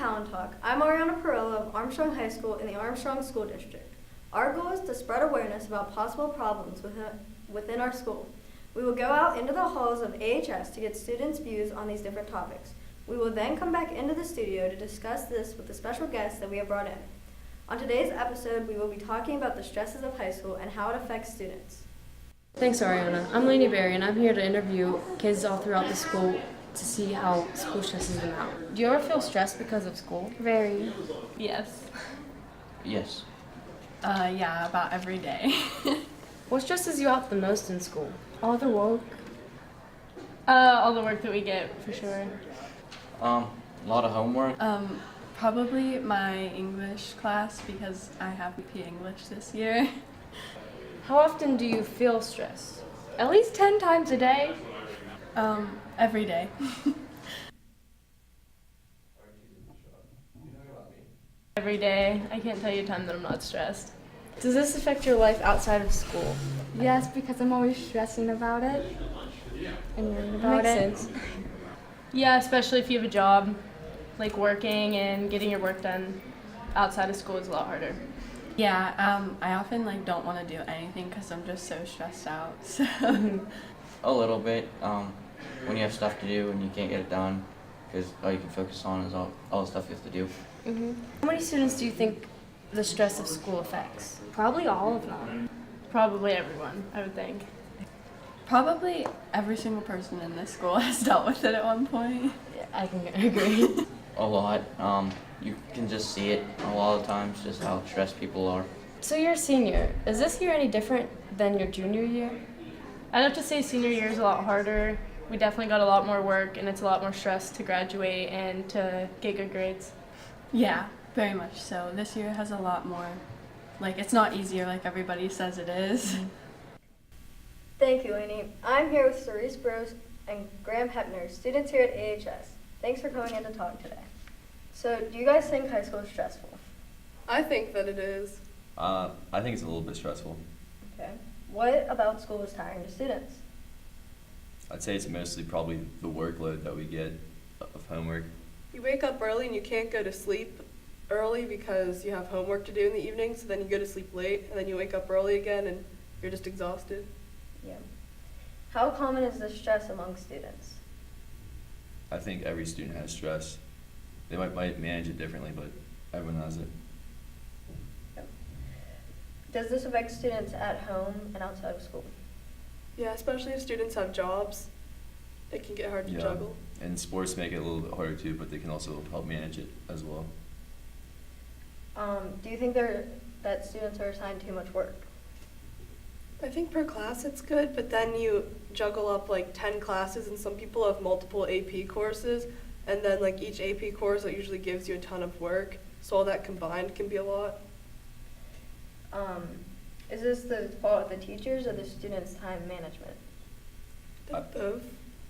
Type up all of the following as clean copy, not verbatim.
Talon Talk. I'm Ariana Perillo of Armstrong High School in the Armstrong School District. Our goal is to spread awareness about possible problems within our school. We will go out into the halls of AHS to get students' views on these different topics. We will then come back into the studio to discuss this with the special guests that we have brought in. On today's episode, we will be talking about the stresses of high school and how it affects students. Thanks, Ariana. I'm Lainey Berry, and I'm here to interview kids all throughout the school to see how school stresses them out. Do you ever feel stressed because of school? Very. Yes. Yes. Yeah, about every day. What stresses you out the most in school? All the work. All the work that we get, for sure. A lot of homework. Probably my English class because I have AP English this year. How often do you feel stressed? At least 10 times a day? Every day. Every day. I can't tell you a time that I'm not stressed. Does this affect your life outside of school? Yes, because I'm always stressing about it and worrying about Makes it. sense. Yeah, especially if you have a job, like working and getting your work done outside of school is a lot harder. Yeah, I often don't want to do anything because I'm just so stressed out. So. A little bit. When you have stuff to do and you can't get it done, because all you can focus on is all the stuff you have to do. How many students do you think the stress of school affects? Probably all of them. Probably everyone, I would think. Probably every single person in this school has dealt with it at one point. Yeah, I can agree. A lot. You can just see it a lot of times, just how stressed people are. So you're a senior. Is this year any different than your junior year? I'd have to say senior year is a lot harder. We definitely got a lot more work and it's a lot more stress to graduate and to get good grades. Yeah, very much so. This year has a lot more, it's not easier like everybody says it is. Thank you, Lainey. I'm here with Cerise Bros and Graham Hepner, students here at AHS. Thanks for coming in to talk today. So, do you guys think high school is stressful? I think that it is. I think it's a little bit stressful. Okay. What about school is tiring to students? I'd say it's mostly probably the workload that we get of homework. You wake up early and you can't go to sleep early because you have homework to do in the evening, so then you go to sleep late, and then you wake up early again and you're just exhausted. Yeah. How common is this stress among students? I think every student has stress. They might manage it differently, but everyone has it. Does this affect students at home and outside of school? Yeah, especially if students have jobs, it can get hard to juggle. And sports make it a little bit harder too, but they can also help manage it as well. Do you think that students are assigned too much work? I think per class it's good, but then you juggle up 10 classes, and some people have multiple AP courses, and then each AP course that usually gives you a ton of work, so all that combined can be a lot. Is this the fault of the teachers or the students' time management? Both.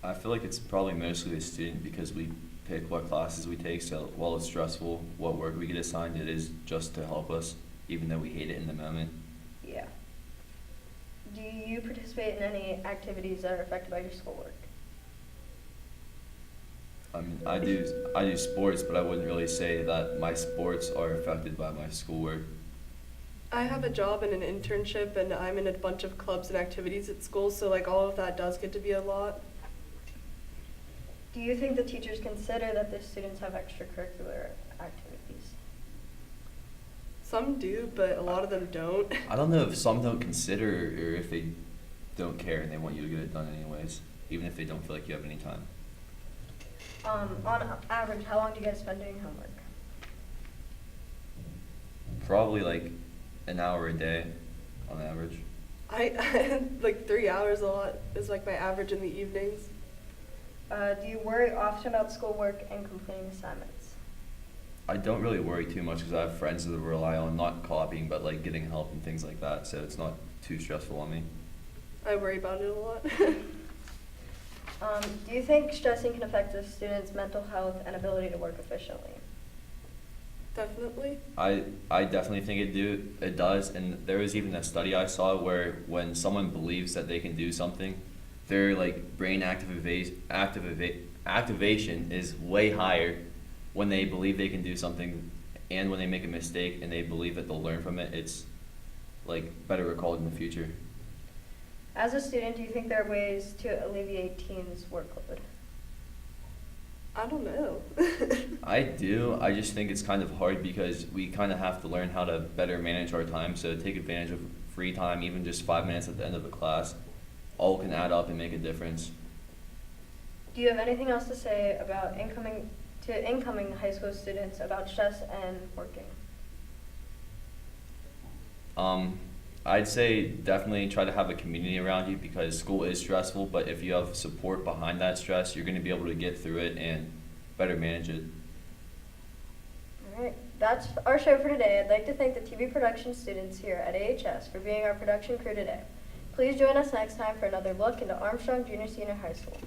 I feel like it's probably mostly the student because we pick what classes we take, so while it's stressful, what work we get assigned, it is just to help us, even though we hate it in the moment. Yeah. Do you participate in any activities that are affected by your schoolwork? I mean, I do sports, but I wouldn't really say that my sports are affected by my schoolwork. I have a job and an internship, and I'm in a bunch of clubs and activities at school, so all of that does get to be a lot. Do you think the teachers consider that the students have extracurricular activities? Some do, but a lot of them don't. I don't know if some don't consider or if they don't care and they want you to get it done anyways, even if they don't feel like you have any time. On average, how long do you guys spend doing homework? Probably an hour a day on average. I 3 hours a lot is my average in the evenings. Do you worry often about schoolwork and completing assignments? I don't really worry too much because I have friends that rely on not copying but getting help and things like that, so it's not too stressful on me. I worry about it a lot. Do you think stressing can affect the students' mental health and ability to work efficiently? Definitely. I definitely think it does, and there was even a study I saw where when someone believes that they can do something, their brain activation is way higher when they believe they can do something and when they make a mistake and they believe that they'll learn from it, it's like better recalled in the future. As a student, do you think there are ways to alleviate teens' workload? I don't know. I do. I just think it's kind of hard because we kind of have to learn how to better manage our time. So take advantage of free time, even just 5 minutes at the end of a class, all can add up and make a difference. Do you have anything else to say about incoming high school students about stress and working? I'd say definitely try to have a community around you because school is stressful, but if you have support behind that stress, you're going to be able to get through it and better manage it. All right, that's our show for today. I'd like to thank the TV production students here at AHS for being our production crew today. Please join us next time for another look into Armstrong Junior Senior High School.